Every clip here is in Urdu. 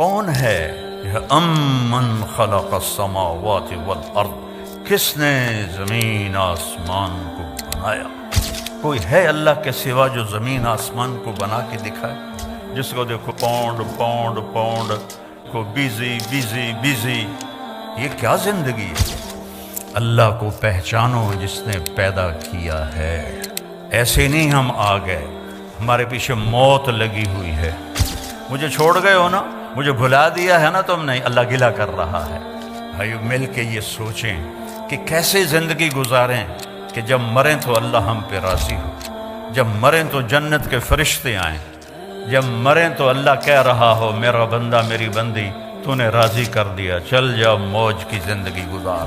کون ہے یہ امن خلق السماوات والارض، کس نے زمین آسمان کو بنایا؟ کوئی ہے اللہ کے سوا جو زمین آسمان کو بنا کے دکھائے؟ جس کو دیکھو پاؤنڈ پاؤنڈ پاؤنڈ کو بیزی بیزی بیزی، یہ کیا زندگی ہے؟ اللہ کو پہچانو جس نے پیدا کیا ہے۔ ایسے نہیں ہم آ گئے، ہمارے پیچھے موت لگی ہوئی ہے۔ مجھے چھوڑ گئے ہو نا، مجھے بھلا دیا ہے نا تم نے، اللہ گلہ کر رہا ہے۔ بھائیو مل کے یہ سوچیں کہ کیسے زندگی گزاریں کہ جب مریں تو اللہ ہم پہ راضی ہو، جب مریں تو جنت کے فرشتے آئیں، جب مریں تو اللہ کہہ رہا ہو میرا بندہ میری بندی تو نے راضی کر دیا، چل جا موج کی زندگی گزار۔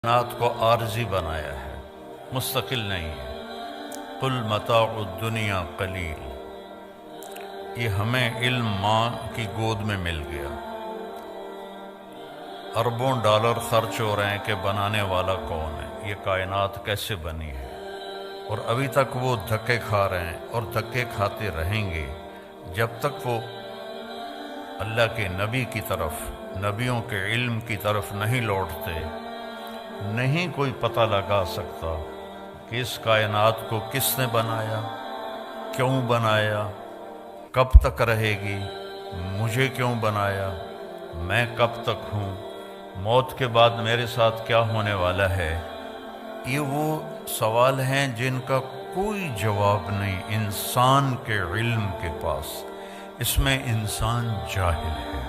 کائنات کو عارضی بنایا ہے، مستقل نہیں ہے۔ قل متاع الدنیا قلیل، یہ ہمیں علم ماں کی گود میں مل گیا، اربوں ڈالر خرچ ہو رہے ہیں کہ بنانے والا کون ہے، یہ کائنات کیسے بنی ہے، اور ابھی تک وہ دھکے کھا رہے ہیں اور دھکے کھاتے رہیں گے جب تک وہ اللہ کے نبی کی طرف، نبیوں کے علم کی طرف نہیں لوٹتے۔ نہیں کوئی پتہ لگا سکتا کہ اس کائنات کو کس نے بنایا، کیوں بنایا، کب تک رہے گی، مجھے کیوں بنایا، میں کب تک ہوں، موت کے بعد میرے ساتھ کیا ہونے والا ہے۔ یہ وہ سوال ہیں جن کا کوئی جواب نہیں انسان کے علم کے پاس، اس میں انسان جاہل ہے۔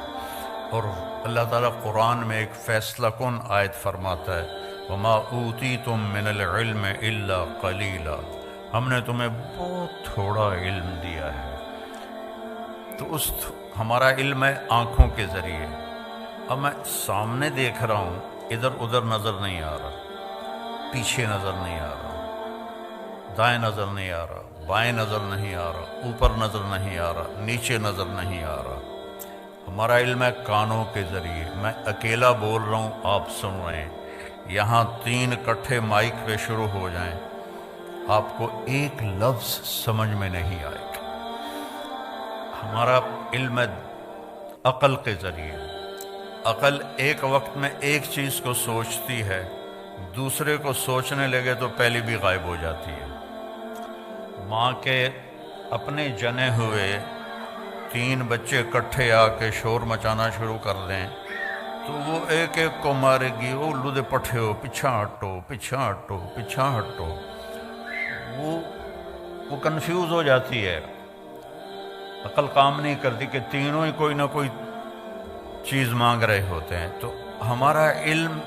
اور اللہ تعالیٰ قرآن میں ایک فیصلہ کن آیت فرماتا ہے وَمَا أُوتِيتُم مِّنَ الْعِلْمِ إِلَّا قَلِيلًا، ہم نے تمہیں بہت تھوڑا علم دیا ہے۔ تو ہمارا علم ہے آنکھوں کے ذریعے، اب میں سامنے دیکھ رہا ہوں، ادھر ادھر نظر نہیں آ رہا، پیچھے نظر نہیں آ رہا، دائیں نظر نہیں آ رہا، بائیں نظر نہیں آ رہا، اوپر نظر نہیں آ رہا، نیچے نظر نہیں آ رہا۔ ہمارا علم ہے کانوں کے ذریعے، میں اکیلا بول رہا ہوں، آپ سن رہے ہیں، یہاں 3 اکٹھے مائک پہ شروع ہو جائیں، آپ کو ایک لفظ سمجھ میں نہیں آئے گا۔ ہمارا علم ہے عقل کے ذریعے، عقل ایک وقت میں ایک چیز کو سوچتی ہے، دوسرے کو سوچنے لگے تو پہلی بھی غائب ہو جاتی ہے۔ ماں کے اپنے جنے ہوئے 3 بچے اکٹھے آ کے شور مچانا شروع کر دیں تو وہ ایک ایک کو مارے گی، وہ لودے پٹھے ہو، پیچھا ہٹو پیچھا ہٹو پیچھا ہٹو، وہ کنفیوز ہو جاتی ہے، عقل کام نہیں کرتی کہ تینوں ہی کوئی نہ کوئی چیز مانگ رہے ہوتے ہیں۔ تو ہمارا علم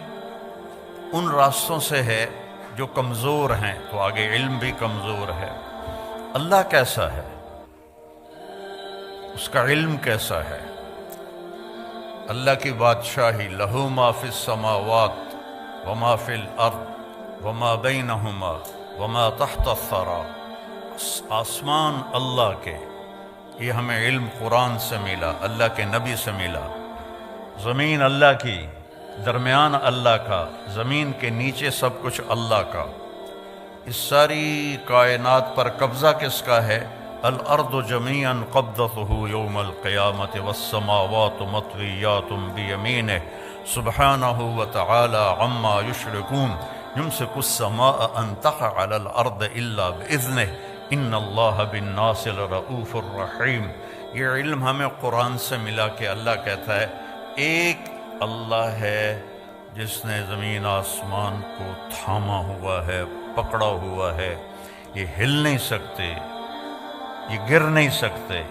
ان راستوں سے ہے جو کمزور ہیں، تو آگے علم بھی کمزور ہے۔ اللہ کیسا ہے، اس کا علم کیسا ہے؟ اللہ کی بادشاہی، لہو ما فی السماوات وما فی الارض وما بینہما وما تحت الثری، آسمان اللہ کے، یہ ہمیں علم قرآن سے ملا، اللہ کے نبی سے ملا۔ زمین اللہ کی، درمیان اللہ کا، زمین کے نیچے سب کچھ اللہ کا۔ اس ساری کائنات پر قبضہ کس کا ہے؟ الارض جميعا قبضته يوم القيامة والسماوات مطويات بيمينه سبحانه وتعالى عما يشركون يمسك السماء أن تقع على الأرض إلا بإذنه إن الله بالناس لرؤوف رحيم۔ یہ علم ہمیں قرآن سے ملا کہ اللہ کہتا ہے ایک اللہ ہے جس نے زمین آسمان کو تھاما ہوا ہے، پکڑا ہوا ہے، یہ ہل نہیں سکتے، یہ گر نہیں سکتے۔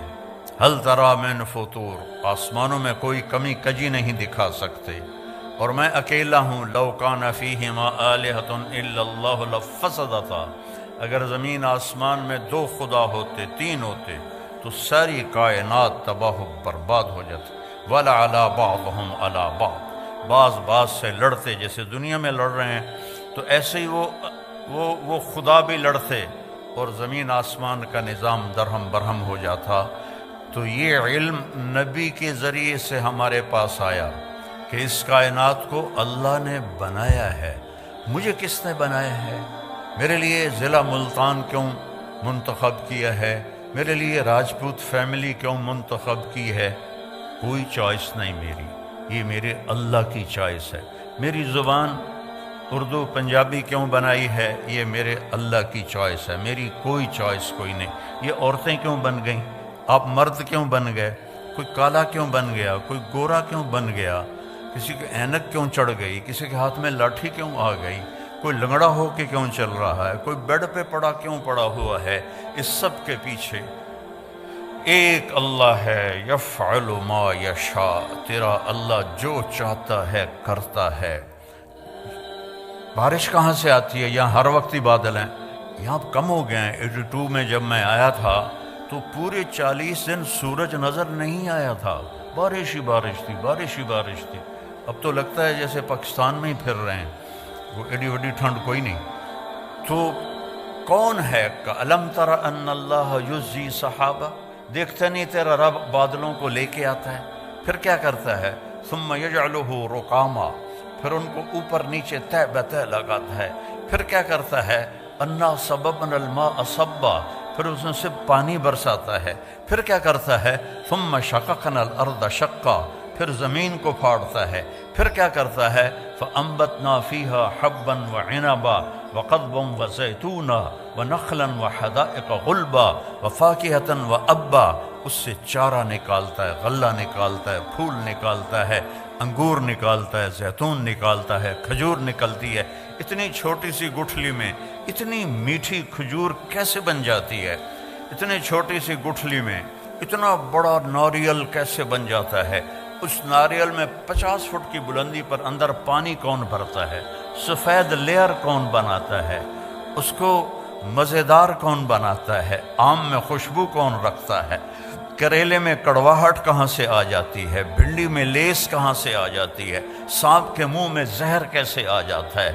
ہل تری من فطور، آسمانوں میں کوئی کمی کجی نہیں دکھا سکتے، اور میں اکیلا ہوں۔ لو کان فیہما آلہۃ الا اللہ لفسدتا، اگر زمین آسمان میں 2 خدا ہوتے، 3 ہوتے تو ساری کائنات تباہ و برباد ہو جاتی۔ وَلَعَلَىٰ بَعْضُهُمْ عَلَىٰ بَعْضٍ، بعض سے لڑتے، جیسے دنیا میں لڑ رہے ہیں تو ایسے ہی وہ خدا بھی لڑتے اور زمین آسمان کا نظام درہم برہم ہو جاتا۔ تو یہ علم نبی کے ذریعے سے ہمارے پاس آیا کہ اس کائنات کو اللہ نے بنایا ہے۔ مجھے کس نے بنایا ہے؟ میرے لیے ضلع ملتان کیوں منتخب کیا ہے؟ میرے لیے راجپوت فیملی کیوں منتخب کی ہے؟ کوئی چوائس نہیں میری، یہ میرے اللہ کی چوائس ہے۔ میری زبان اردو پنجابی کیوں بنائی ہے؟ یہ میرے اللہ کی چوائس ہے، میری کوئی چوائس کوئی نہیں۔ یہ عورتیں کیوں بن گئیں؟ آپ مرد کیوں بن گئے؟ کوئی کالا کیوں بن گیا؟ کوئی گورا کیوں بن گیا؟ کسی کی اینک کیوں چڑھ گئی؟ کسی کے ہاتھ میں لاٹھی کیوں آ گئی؟ کوئی لنگڑا ہو کے کیوں چل رہا ہے؟ کوئی بیڈ پہ کیوں پڑا ہوا ہے؟ اس سب کے پیچھے ایک اللہ ہے، یفعل ما یشاء، تیرا اللہ جو چاہتا ہے کرتا ہے۔ بارش کہاں سے آتی ہے؟ یہاں ہر وقت ہی بادل ہیں، یہاں کم ہو گئے ہیں۔ 82 میں جب میں آیا تھا تو پورے 40 دن سورج نظر نہیں آیا تھا، بارش ہی بارش تھی، بارش ہی بارش تھی۔ اب تو لگتا ہے جیسے پاکستان میں ہی پھر رہے ہیں، وہ ایڈی وڈی ٹھنڈ کوئی نہیں۔ تو کون ہے؟ أَلَمْ تَرَ أَنَّ اللَّهَ يُزْجِي سَحَابًا، دیکھتا نہیں تیرا رب بادلوں کو لے کے آتا ہے؟ پھر کیا کرتا ہے؟ ثُمَّ يَجْعَلُهُ رُقَامًا، پھر ان کو اوپر نیچے تہ بتہ لگاتا ہے۔ پھر کیا کرتا ہے؟ أَنَّا صَبَبْنَا الْمَاءَ صَبًّا، پھر اس میں سے پانی برساتا ہے۔ پھر کیا کرتا ہے؟ ثُمَّ شَقَقْنَا الْأَرْضَ شَقًّا، پھر زمین کو پھاڑتا ہے۔ پھر کیا کرتا ہے؟ فَأَنبَتْنَا فِيهَا حَبًّا وَعِنَبًا وَقَضْبًا وَزَيْتُونًا وَنَخْلًا وَحَدَائِقَ غُلْبًا وَفَاكِهَةً وَأَبًّا، اس سے چارہ نکالتا ہے، غلہ نکالتا ہے، پھول نکالتا ہے، انگور نکالتا ہے، زیتون نکالتا ہے، کھجور نکلتی ہے۔ اتنی چھوٹی سی گٹھلی میں اتنی میٹھی کھجور کیسے بن جاتی ہے؟ اتنی چھوٹی سی گٹھلی میں اتنا بڑا ناریل کیسے بن جاتا ہے؟ اس ناریل میں 50 فٹ کی بلندی پر اندر پانی کون بھرتا ہے؟ سفید لیئر کون بناتا ہے؟ اس کو مزیدار کون بناتا ہے؟ آم میں خوشبو کون رکھتا ہے؟ کریلے میں کڑواہٹ کہاں سے آ جاتی ہے؟ بھنڈی میں لیس کہاں سے آ جاتی ہے؟ سانپ کے منہ میں زہر کیسے آ جاتا ہے؟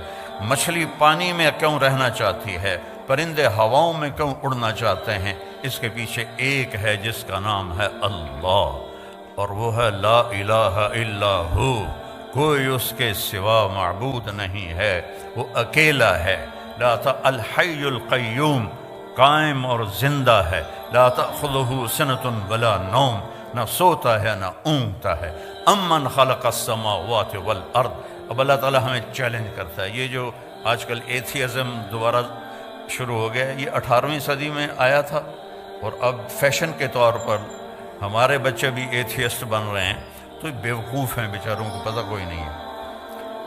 مچھلی پانی میں کیوں رہنا چاہتی ہے؟ پرندے ہواؤں میں کیوں اڑنا چاہتے ہیں؟ اس کے پیچھے ایک ہے جس کا نام ہے اللہ، اور وہ ہے لا الہ الا ہو، کوئی اس کے سوا معبود نہیں ہے، وہ اکیلا ہے۔ لا الحی القیوم، قائم اور زندہ ہے۔ لا تأخذہ سنۃ ولا نوم، نہ سوتا ہے نہ اونگتا ہے۔ امن خلق السماوات والارض، اب اللہ تعالیٰ ہمیں چیلنج کرتا ہے۔ یہ جو آج کل ایتھیزم دوبارہ شروع ہو گیا ہے، یہ 18ویں صدی میں آیا تھا، اور اب فیشن کے طور پر ہمارے بچے بھی ایتھیسٹ بن رہے ہیں۔ تو بیوقوف ہیں بیچاروں کو پتہ کوئی نہیں ہے،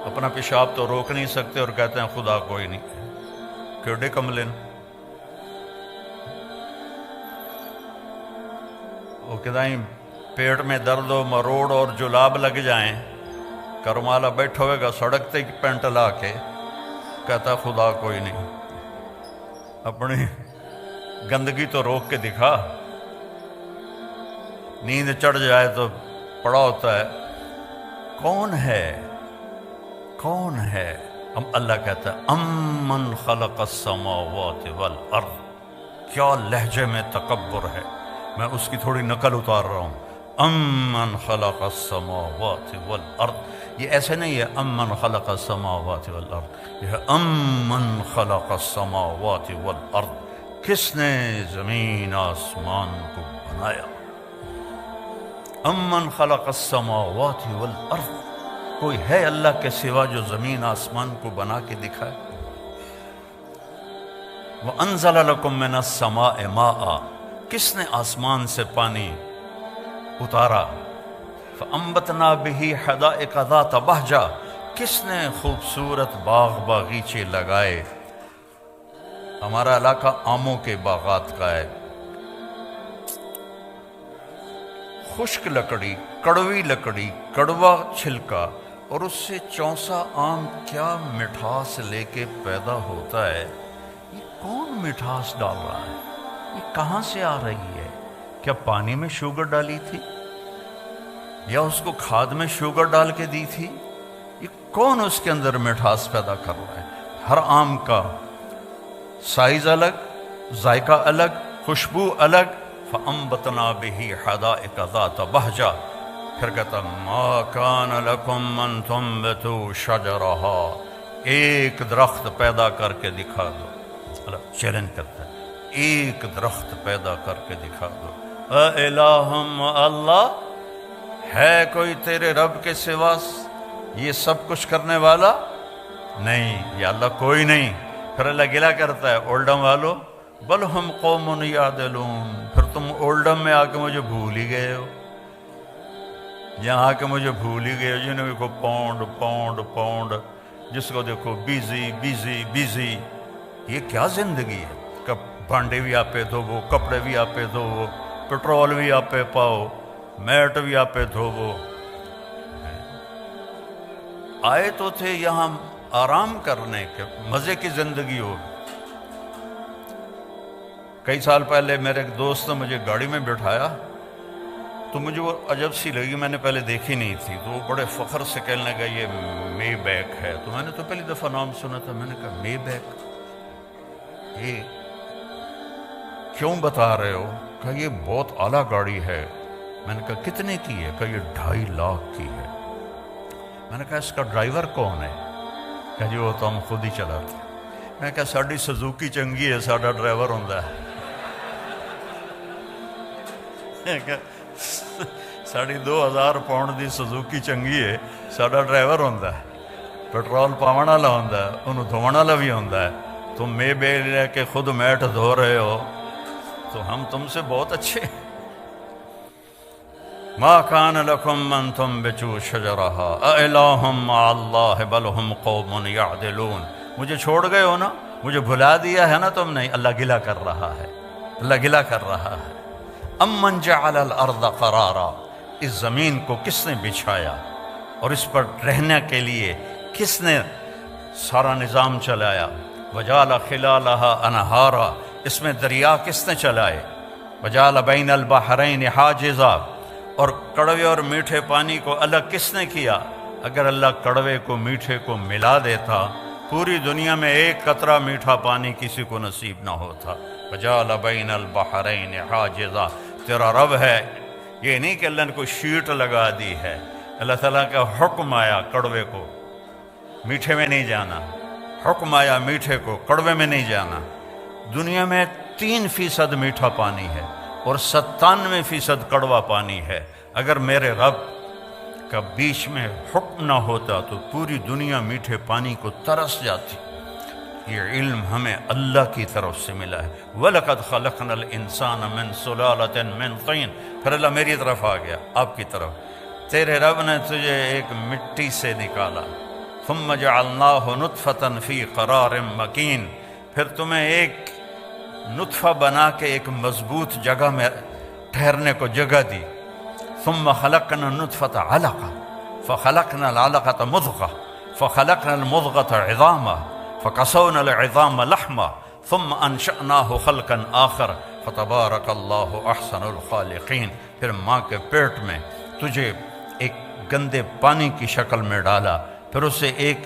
اپنا پیشاب تو روک نہیں سکتے اور کہتے ہیں خدا کوئی نہیں، کیڑے کملن۔ وہ کہتا ہے پیٹ میں درد و مروڑ اور جلاب لگ جائیں، کرمالا بیٹھا ہوئے گا سڑک تے پینٹ لا کے، کہتا خدا کوئی نہیں۔ اپنی گندگی تو روک کے دکھا، نیند چڑھ جائے تو پڑا ہوتا ہے کون ہے؟ کون ہے؟ اب اللہ کہتا ہے امن خلق السماوات والارض۔ کیا لہجے میں تکبر ہے، میں اس کی تھوڑی نقل اتار رہا ہوں۔ امن خلق السماوات والارض، یہ ایسے نہیں ہے امن خلق السماوات والارض، یہ ہے امن خلق السماوات والارض، کس نے زمین آسمان کو بنایا؟ امن خلق السماوات والارض، کوئی ہے اللہ کے سوا جو زمین آسمان کو بنا کے دکھائے؟ وَأَنزَلَ لَكُم مِّنَ السَّمَاءِ مَاءً، کس نے آسمان سے پانی اتارا؟ فَأَنبَتْنَا بِهِ حَدَائِقَ ذَاتَ بَهْجَةٍ، کس نے خوبصورت باغ باغیچے لگائے؟ ہمارا علاقہ آموں کے باغات کا ہے، خشک لکڑی، کڑوی لکڑی، کڑوا چھلکا، اور اس سے چونسا آم کیا مٹھاس لے کے پیدا ہوتا ہے۔ یہ کون مٹھاس ڈال رہا ہے؟ یہ کہاں سے آ رہی ہے؟ کیا پانی میں شوگر ڈالی تھی یا اس کو کھاد میں شوگر ڈال کے دی تھی؟ یہ کون اس کے اندر مٹھاس پیدا کر رہا ہے؟ ہر آم کا سائز الگ، ذائقہ الگ، خوشبو الگ۔ فَأَنبَتْنَا بِهِ حَدَائِقَ ذَاتَ بَهْجَةٍ، پھر کہتا ما کان لکم ان تنبتوا شجرہا، ایک درخت پیدا کر کے دکھا دو. اللہ چیلنج کرتا ہے، ایک درخت پیدا کر کے دکھا دو. الہم، اللہ ہے کوئی تیرے رب کے سوا یہ سب کچھ کرنے والا؟ نہیں، یا اللہ کوئی نہیں. پھر اللہ گلہ کرتا ہے اولڈم والو، بل ہم قوم یعدلون، پھر تم اولڈم میں آ کے مجھے بھول ہی گئے ہو، یہاں آ کے مجھے بھول ہی گئے ہو. جنہیں دیکھو پاؤنڈ پاؤنڈ پاؤنڈ، جس کو دیکھو بیزی بیزی بیزی. یہ کیا زندگی ہے؟ بھانڈے بھی آپ پہ دھوو، کپڑے بھی آپ پہ دھوو، پٹرول بھی آپ پہ پاؤ، میٹ بھی آپ پہ دھوو. آئے تو تھے یہاں آرام کرنے کے، مزے کی زندگی ہو. کئی سال پہلے میرے ایک دوست نے مجھے گاڑی میں بٹھایا تو مجھے وہ عجب سی لگی، میں نے پہلے دیکھی نہیں تھی. تو وہ بڑے فخر سے کہنے لگا یہ مے بیک ہے. تو میں نے تو پہلی دفعہ نام سنا تھا. میں نے کہا مے بیک، یہ کیوں بتا رہے ہو؟ کہا یہ بہت اعلیٰ گاڑی ہے. میں نے کہا کتنے کی ہے؟ کہا یہ 2.5 لاکھ کی ہے. میں نے کہا اس کا ڈرائیور کون ہے؟ کہا جی وہ تو ہم خود ہی چلاتے. میں نے کہا ساڑی سزوکی چنگی ہے، ساڑا ڈرائیور ہوندہ ہے. ساڑی 2000 پاؤنڈ دی سزوکی چنگی ہے، ساڑا ڈرائیور ہوندہ ہے، پیٹرول پاون والا ہوندہ ہے، انہوں دھوਣ والا بھی ہوندہ ہے. تم میں بے لے کے خود میٹ دھو رہے ہو تو ہم تم سے بہت اچھے. ما کان لکم ان تنبتوا شجرہا االہم مع اللہ بل ہم قوم یعدلون. مجھے چھوڑ گئے ہو نا، مجھے بھلا دیا ہے نا تم نے. اللہ گلہ کر رہا ہے، اللہ گلہ کر رہا ہے. امن جعل الارض قرارا، اس زمین کو کس نے بچھایا اور اس پر رہنے کے لیے کس نے سارا نظام چلایا. وجعل خلالہا انہارا، اس میں دریا کس نے چلائے. وجعل بین البحرین حاجزا، اور کڑوے اور میٹھے پانی کو الگ کس نے کیا. اگر اللہ کڑوے کو میٹھے کو ملا دیتا پوری دنیا میں ایک قطرہ میٹھا پانی کسی کو نصیب نہ ہوتا. وجعل بین البحرین حاجزا، تیرا رب ہے. یہ نہیں کہ اللہ نے کوئی شیٹ لگا دی ہے. اللہ تعالیٰ کا حکم آیا کڑوے کو میٹھے میں نہیں جانا، حکم آیا میٹھے کو کڑوے میں نہیں جانا. دنیا میں 3% میٹھا پانی ہے اور 97% کڑوا پانی ہے. اگر میرے رب کا بیچ میں حکم نہ ہوتا تو پوری دنیا میٹھے پانی کو ترس جاتی. یہ علم ہمیں اللہ کی طرف سے ملا ہے. وَلَقَدْ خَلَقْنَا الْإِنسَانَ مِنْ سُلَالَةٍ مِنْ طِينٍ. پھر اللہ میری طرف آ گیا، آپ کی طرف. تیرے رب نے تجھے ایک مٹی سے نکالا. ثُمَّ جَعَلْنَاهُ نُطْفَةً فِي قَرَارٍ مَكِينٍ، پھر تمہیں ایک نطفہ بنا کے ایک مضبوط جگہ میں ٹھہرنے کو جگہ دی. ثُمَّ خَلَقْنَا النُّطْفَةَ عَلَقَةً فَخَلَقْنَا الْعَلَقَةَ مُضْغَةً فَخَلَقْنَا الْمُضْغَةَ عِظَامًا فَقَسَوْنَا الْعِظَامَ لَحْمًا ثُمَّ أَنشَأْنَاهُ خَلْقًا آخَرَ فَتَبَارَكَ اللَّهُ أَحْسَنُ الْخَالِقِينَ. پھر ماں کے پیٹ میں تجھے ایک گندے پانی کی شکل میں ڈالا، پھر اسے ایک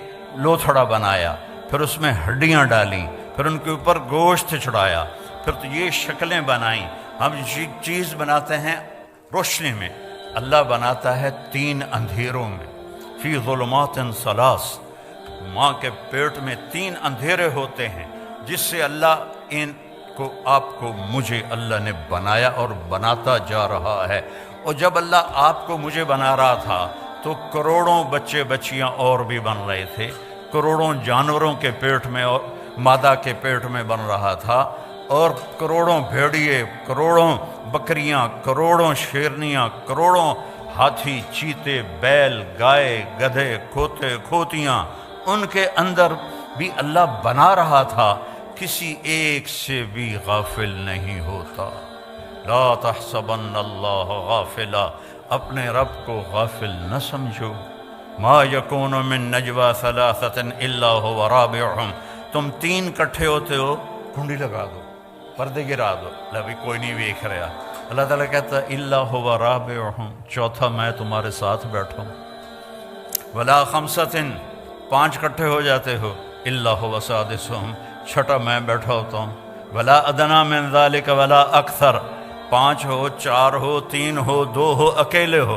لوتھڑا بنایا، پھر اس میں ہڈیاں ڈالیں، پھر ان کے اوپر گوشت چڑھایا، پھر تو یہ شکلیں بنائیں. ہم چیز بناتے ہیں روشنی میں، اللہ بناتا ہے 3 اندھیروں میں. فی ظلمات ثلاث، ماں کے پیٹ میں 3 اندھیرے ہوتے ہیں جس سے اللہ ان کو آپ کو مجھے اللہ نے بنایا اور بناتا جا رہا ہے. اور جب اللہ آپ کو مجھے بنا رہا تھا تو کروڑوں بچے بچیاں اور بھی بن رہے تھے، کروڑوں جانوروں کے پیٹ میں اور مادہ کے پیٹ میں بن رہا تھا، اور کروڑوں بھیڑیے، کروڑوں بکریاں، کروڑوں شیرنیاں، کروڑوں ہاتھی، چیتے، بیل، گائے، گدھے، کھوتے، کھوتیاں، ان کے اندر بھی اللہ بنا رہا تھا. کسی ایک سے بھی غافل نہیں ہوتا. لا تحسبن اللہ غافلا، اپنے رب کو غافل نہ سمجھو. ما یکون من نجوا ثلاثۃ الا هو رابعهم، تم 3 کٹھے ہوتے ہو، کنڈی لگا دو، پردے گرا دو، ابھی کوئی نہیں دیکھ رہا. اللہ تعالیٰ کہتا ہے الا هو رابعهم، چوتھا میں تمہارے ساتھ بیٹھوں. ولا خمسۃ، 5 کٹھے ہو جاتے ہو، الا هو سادسهم، چھٹا میں بیٹھا ہوتا ہوں. ولا ادنی من ذلک ولا اکثر، 5 ہو، 4 ہو، 3 ہو، 2 ہو، اکیلے ہو،